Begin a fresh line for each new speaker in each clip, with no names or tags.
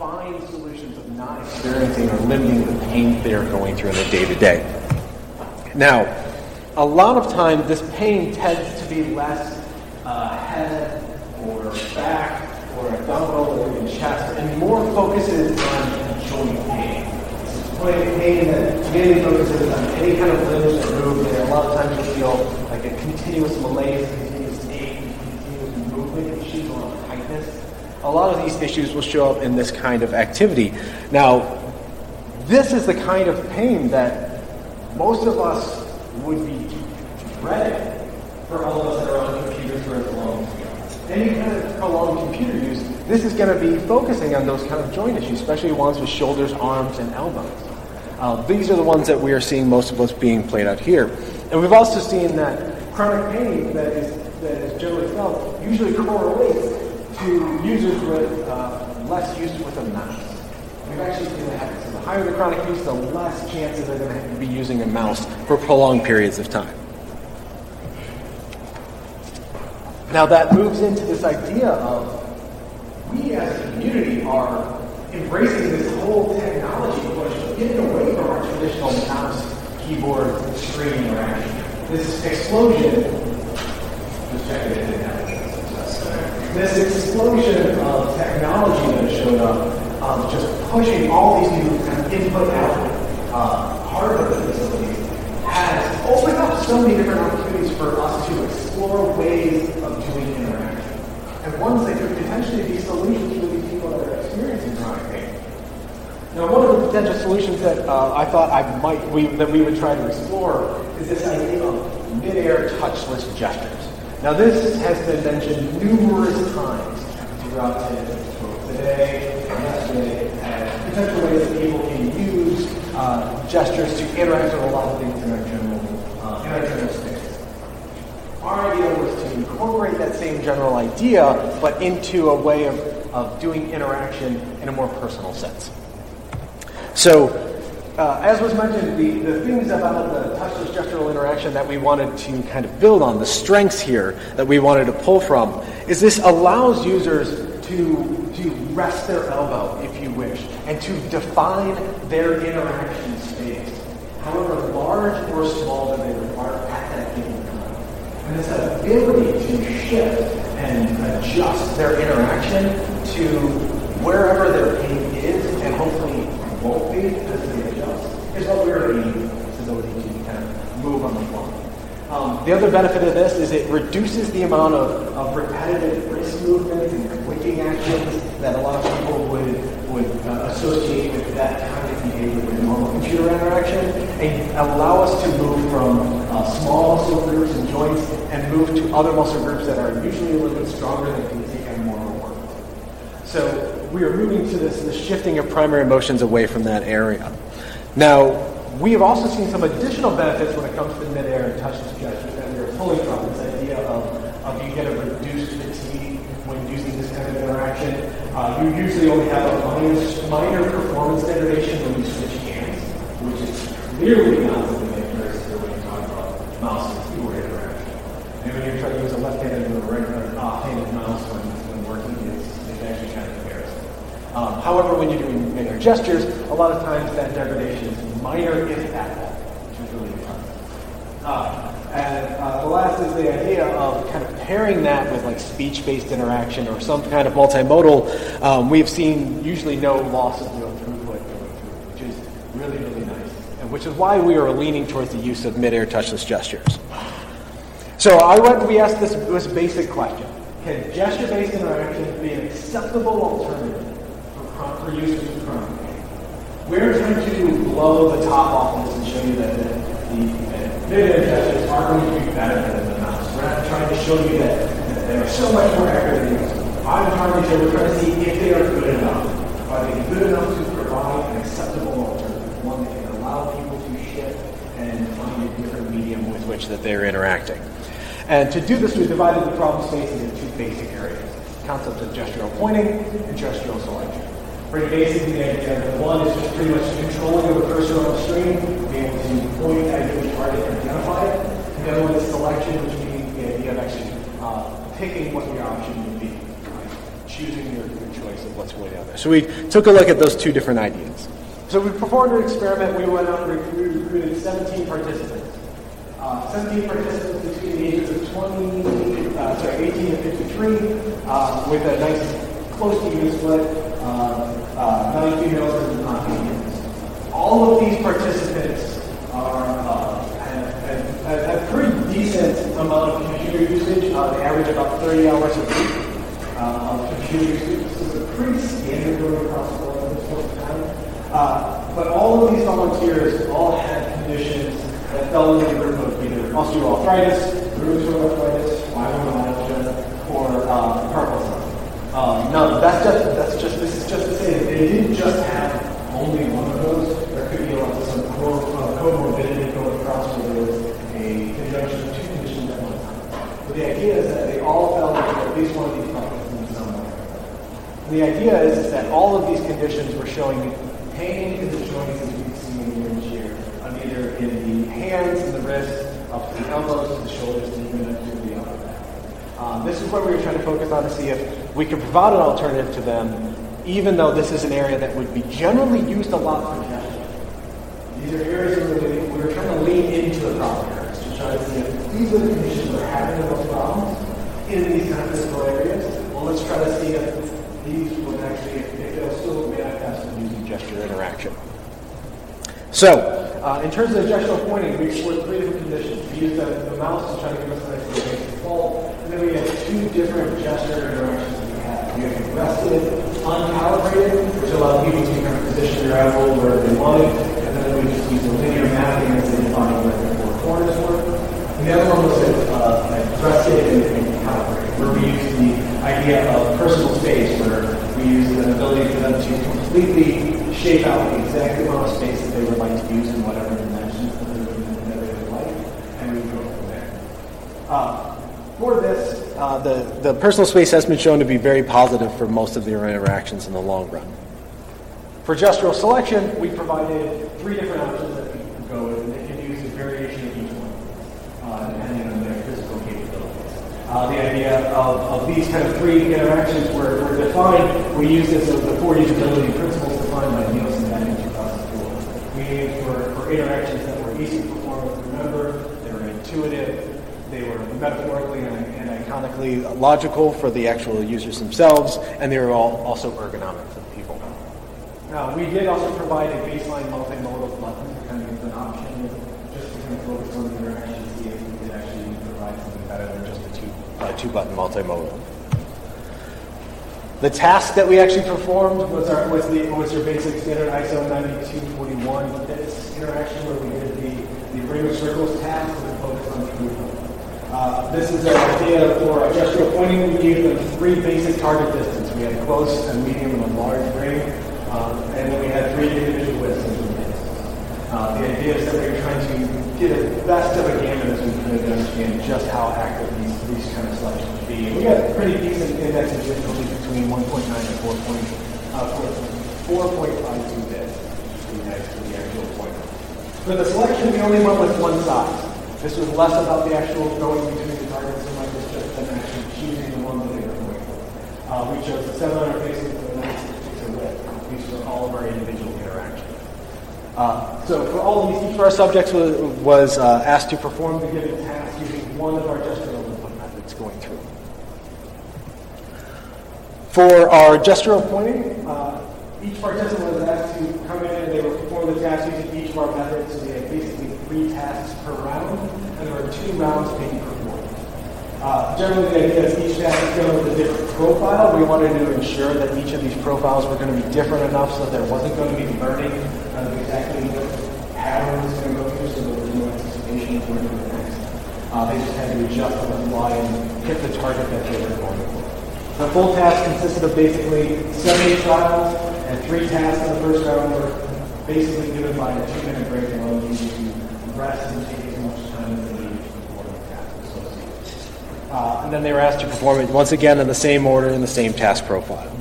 find solutions of not experiencing or limiting the pain they're going through in the day-to-day. Now, a lot of time, this pain tends to be less head or back or abdominal or even chest, and more focuses on joint pain. It's pain that mainly focuses on any kind of limbs that move. And a lot of times you feel like a continuous malaise, continuous ache, continuous movement issues around tightness. A lot of these issues will show up in this kind of activity. Now, this is the kind of pain that most of us would be dreading for all of us that are on computers for as long as we are. Any kind of prolonged computer use, this is going to be focusing on those kind of joint issues, especially ones with shoulders, arms, and elbows. These are the ones that we are seeing most of us being played out here. And we've also seen that chronic pain that is generally felt usually correlates to users with less use with a mouse. We've actually seen that happen. So the higher the chronic use, the less chances they're going to be using a mouse for prolonged periods of time. Now that moves into this idea of we as a community are embracing this whole technology push, getting away from our traditional mouse, keyboard, screen interaction. This explosion, just checking it didn't happen. This explosion of technology that showed up, just pushing all these new kind of input-output hardware facilities, has opened up so many different opportunities for us to explore ways of doing interaction. And ones that could potentially be solutions for these people that are experiencing chronic pain. Now, one of the potential solutions that I thought we would try to explore is this idea of mid-air touchless gestures. Now, this has been mentioned numerous times throughout today and yesterday as potential ways that people can use gestures to interact with a lot of things in our general space. Our idea was to incorporate that same general idea, but into a way of doing interaction in a more personal sense. So, as was mentioned, the things about the touchless gestural interaction that we wanted to kind of build on, the strengths here that we wanted to pull from, is this allows users to rest their elbow, if you wish, and to define their interaction space, however large or small that they require at that given time. And this ability to shift and adjust their interaction to wherever their pain is, and hopefully won't be as they adjust, is what we were aiming for, this ability to kind of move on the fly. The other benefit of this is it reduces the amount of repetitive wrist movements and clicking actions that a lot of people would associate with that kind of behavior with normal computer interaction, and allow us to move from small muscle groups and joints and move to other muscle groups that are usually a little bit stronger that can take on more work. So we are moving to this shifting of primary motions away from that area. Now, we have also seen some additional benefits when it comes to mid-air and touchless gestures that we are pulling from, this idea of you get a reduced fatigue when using this kind of interaction. You usually only have a minor performance degradation when you switch hands, which is clearly not something that occurs when you talk about mouse and keyboard interaction. And when you're trying to use a left-handed and a regular off-handed mouse when working, it's actually kind of embarrassing. However, when you're doing mid-air gestures, a lot of times that degradation is minor, if at all, which is really fun. And the last is the idea of kind of pairing that with like speech-based interaction or some kind of multimodal. We've seen usually no loss of real throughput going through, which is really, really nice, and which is why we are leaning towards the use of mid-air touchless gestures. So we asked this basic question: can gesture-based interaction be an acceptable alternative for users with chronic pain? We're trying to blow the top off this and show you that the mid-air gestures are going to be better than the mouse. We're not trying to show you that they are so much more accurate than yours. We're trying to see if they are good enough. Are they good enough to provide an acceptable alternative, one that can allow people to shift and find a different medium with which that they're interacting? And to do this, we divided the problem space into two basic areas: concepts of gestural pointing and gestural selection. Pretty basically, the idea that one is just pretty much controlling of the cursor on the screen, being able to point at which target and identify it. And the other one is selection, which means the idea of actually picking what your option would be. choosing your choice of what's going on there. So we took a look at those two different ideas. So we performed an experiment. We went out and recruited 17 participants. 17 participants between the ages of 18 and 53, with a nice close to even split, 9 females and 9 females. All of these participants have pretty decent amount of computer usage. They average about 30 hours a week of computer usage. This is a pretty standard going across the board at this point in time. But all of these volunteers all had conditions that fell in the group of either osteoarthritis, rheumatoid arthritis, fibromyalgia, or Parkinson's. No, this is just to say that they didn't just have only one of those. There could be some comorbidity going across where there was a conjunction of two conditions at one time. But the idea is that they all fell into at least one of these buckets in some way. And the idea is that all of these conditions were showing pain in the joints, as you can see in the image here, either in the hands and the wrists, up to the elbows, to the shoulders, and even up to the upper back. This is what we were trying to focus on to see if we could provide an alternative to them, even though this is an area that would be generally used a lot for gesture. These are areas where we were trying to lean into the problem areas to try to see if these are the conditions that are having the most problems in these kind of physical areas. Well, let's try to see if these would actually, if they'll still manifest using gesture interaction. So, in terms of gestural pointing, we explored 3 different conditions. We used the mouse to try to give us a nice little basic default, and then we had 2 different gesture interactions that we had. We had rested, uncalibrated, which allowed people to kind of position their elbow where they wanted, and then we just used the linear mapping as they defined where the 4 corners were. And the other one was rested and calibrated, where we used the idea of personal space, where we used an ability for them to completely shape out the exact amount of space that they would like to use in whatever dimensions that they would like, and we would go from there. For this, the personal space has been shown to be very positive for most of their interactions in the long run. For gestural selection, we provided 3 different options that people could go with, and they can use a variation of each one, depending on their physical capabilities. The idea of these kind of 3 interactions were defined. We used this as the 4 usability principles defined by Nielsen back in 2004. We aimed for interactions that were easy to perform and remember, they were intuitive, they were metaphorically and iconically logical for the actual users themselves, and they were all also ergonomic for the people. We did also provide a baseline multimodal button to kind of give an option just to kind of focus on the interaction, see if we could actually provide something better than just a two-button multimodal. The task that we actually performed was your basic standard ISO 9241 bits interaction, where we did the ring of circles task and focus on throughput. This is an idea for gestural pointing. We gave them 3 basic target distance. We had close, a medium, and a large ring, and then we had 3 individual widths and bits. The idea is that we were trying to get the best of a gamut as we could understand just how active these kind of selections would be. And we got a pretty decent index of difficulty between 1.9 and 4.52 bits, which is really nice for the actual pointer. For the selection, we only went with 1 size. This was less about the actual going between the targets and much as just them actually choosing the one that they were going for. We chose the 700 pixels and the 96 width. These were all of our individual interactions. So for all of these, each of our subjects was asked to perform the given task using one of our gestural input methods going through. For our gestural pointing, each participant was asked to come in and they would perform the task using each of our methods. So they had basically 3 tasks per round, and there were 2 rounds being performed. Generally, the idea is each task is done with a different profile. We wanted to ensure that each of these profiles were going to be different enough so that there wasn't going to be learning of exactly what pattern was going to go through, so there was no anticipation of where to go next. They just had to adjust on the fly and hit the target that they were going for. The full task consisted of basically 70 trials, and 3 tasks in the first round were basically given by a 2-minute break and allowed you to rest and take as much time as they needed to perform the task associated. And then they were asked to perform it once again in the same order in the same task profile.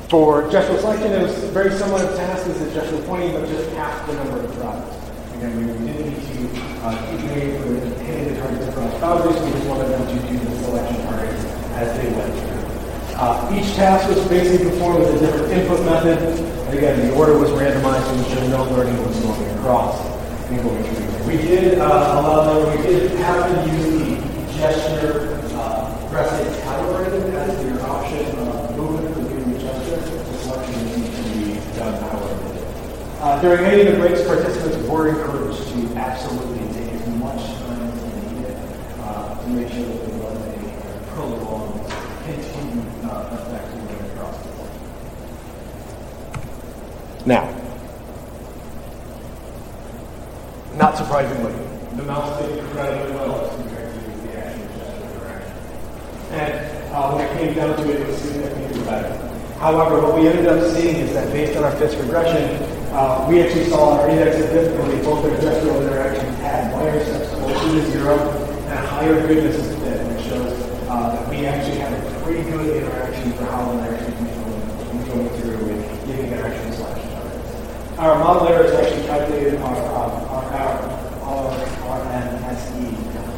For gestural selection, it was very similar to tasks as the gestural pointing, but just half the number of trials. Again, we didn't need to keep waiting for hitting the targets across boundaries. We just wanted them to do the selection targets as they went through. Each task was basically performed with a different input method. And again, the order was randomized to ensure no learning was going across. We did allow them, we did have to use the gesture rest calibrated as your option movement for doing the gesture. The selection needs to be done however. During any of the breaks, participants were encouraged to absolutely take as much time as they needed to make sure that there was a prolonged, continued effect moving across the board. Now, not surprisingly, the mouse did incredibly well as compared to the actual gesture interaction. And when it came down to it, it was significantly better. However, what we ended up seeing is that based on our fifth regression, we actually saw our index of difficulty, both their gestural interactions had minor steps closer to 0 and a higher goodness of fit, which shows that we actually had a pretty good interaction for how we're actually going through with giving interaction selection targets. Our model error is actually calculated our RMSE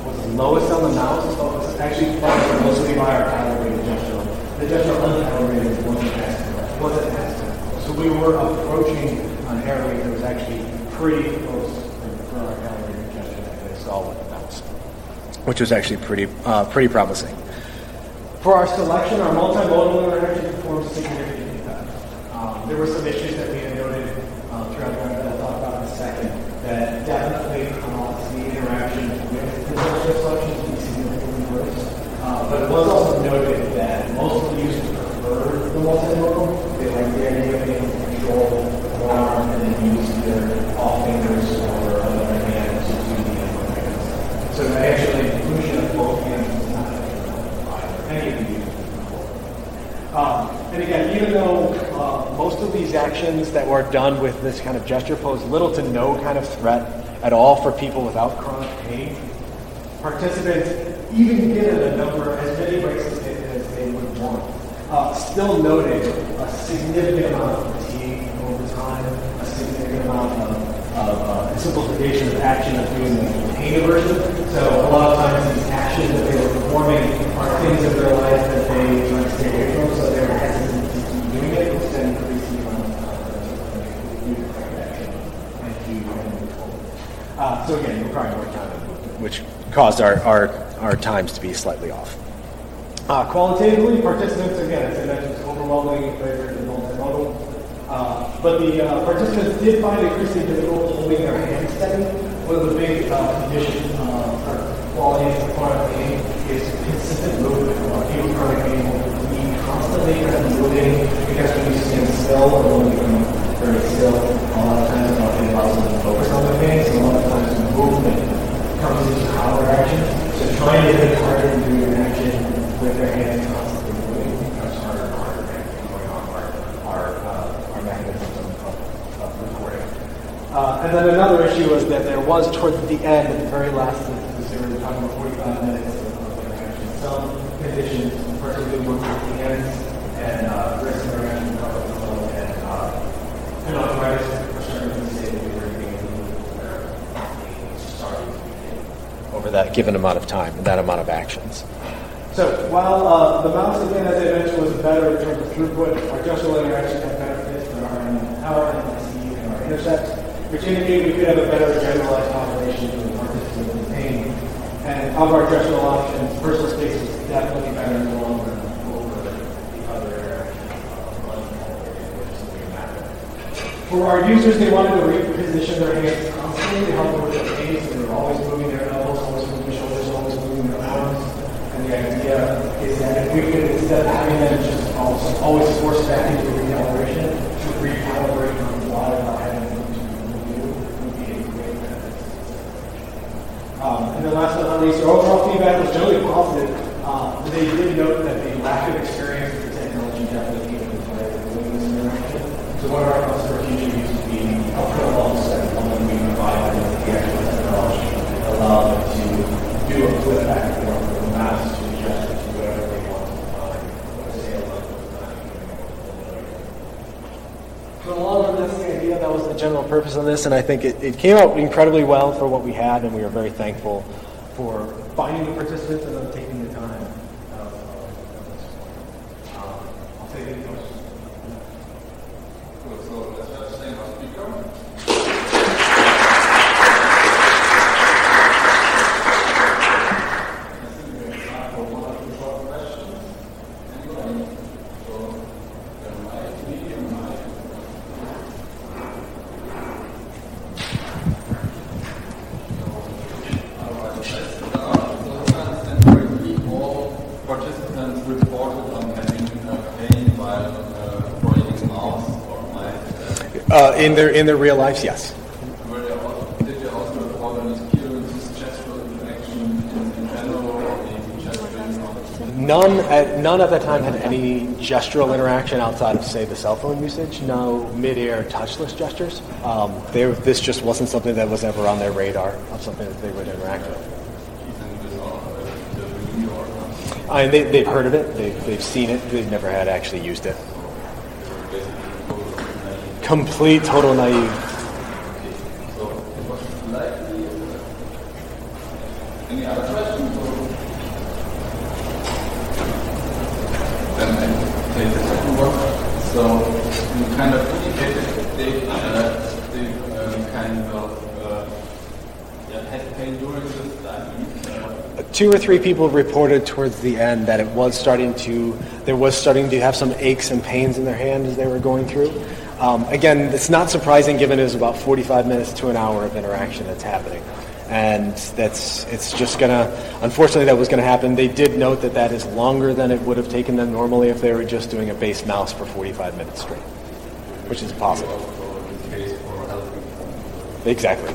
was the lowest on the mouse, so it was actually followed mostly by our calibrated gestural. The gestural uncalibrated wasn't as good. So we were approaching an error rate that was actually pretty close for our calibrated gesture that they saw with the mouse, which was actually pretty promising. For our selection, our multimodal interaction performed significantly better. There were some issues that we had noted throughout the that I'll talk about in a second that definitely caused the interaction with the gesture selection to be significantly worse. But it was also noted that most of the users preferred the multimodal. They like the idea of being able to control one arm and then use their off fingers or other hand to do the input mechanism. So actually, the inclusion of both hands is not any of the users before. And again, even though most of these actions that were done with this kind of gesture pose little to no kind of threat at all for people without chronic pain, participants, even given a number, as many breaks as they would want, still noted a significant amount of fatigue over time, a significant amount of simplification of action of doing the pain aversion. So a lot of times these actions that they were performing are things of their life that they try to stay away from, so they're hesitant to keep doing it, which then increases the amount of action and do and so again, requiring more time, which caused our times to be slightly off. Qualitatively, participants, again, as I mentioned, is overwhelmingly in favor of the multimodal. But the participants did find it increasingly difficult holding their hands steady. One of the big conditions or qualities of chronic pain is consistent movement. People with chronic pain will be constantly kind of moving because when you stand still or when you become very still, a lot of times it allows them to focus on their pain. So a lot of times movement comes into counter action. So trying to hit harder and do an action with their hands constantly moving becomes harder and harder going off our mechanisms of recording. And then another issue was that there was towards the end, at the very last instance, we were talking about 45 minutes of interaction. Some conditions, particularly work with the hands and wrist interaction, and arthritis, are starting to say that we were being able to move where starting to begin over that given amount of time and that amount of actions. So while the mouse, again, as I mentioned, was better in terms of throughput, our gestural interaction had benefits for our MSE and our intercepts, which indicated we could have a better generalized population of participants in pain. And of our gestural options, personal space is definitely better in the long run over the other interactions which is something that for our users, they wanted to reposition their hands constantly to help them with their pain, so they were always moving their elbows, always moving their shoulders, always moving their arms. And the idea is that if we could, instead of having them just always force back into recalibration, to recalibrate on the water without having them to do would be a great benefit. And then last but not least, our overall feedback was generally positive. They did note that the lack of experience with the technology definitely came into play with doing this interaction. So one of our customer features used to be a put alongside when we provide them with the actual technology that allow them to do a flip back and forth from the mouse to the gesture to whatever they want to find, or say a level of time. So along with that's the idea, that was the general purpose of this, and I think it came out incredibly well for what we had, and we are very thankful for finding the participants and them taking the time. In their real lives, yes.
Did they also organize this gestural interaction in general, or maybe gesturing?
None at that time had any gestural interaction outside of, say, the cell phone usage. No mid-air touchless gestures. This just wasn't something that was ever on their radar of something that they would interact with. They've heard of it. They've seen it. They've never had actually used it. Complete, total naive.
So it was likely. Any other questions? Then I take the second one. So you kind of indicated that they kind of had pain during this time.
2 or 3 people reported towards the end that there was starting to have some aches and pains in their hand as they were going through. Again, it's not surprising given it was about 45 minutes to an hour of interaction that's happening. And it's just unfortunately that was going to happen. They did note that is longer than it would have taken them normally if they were just doing a base mouse for 45 minutes straight, which is possible. Exactly.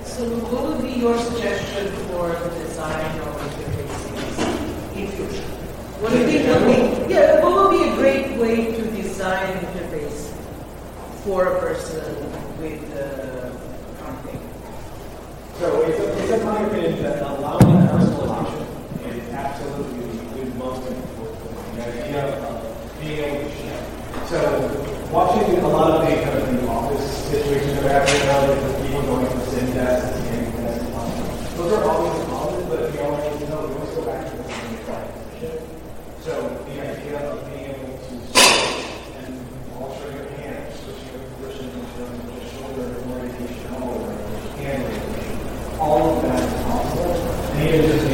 So what would be your suggestion for the design of interfaces in future? What would be a great way to design an interface for a person with something?
So it's in my opinion that allowing personalization is absolutely the most important. The idea of being able to share. So watching a lot of the kind of the office situations that are happening now, with people going to sim desks and scanning desks, those are always involved, but we always know we always go back to the same relationship. So the idea of being able to switch and alter your hand, switching your position in terms of your shoulder orientation, elbow orientation, hand orientation, all of that is possible. And even just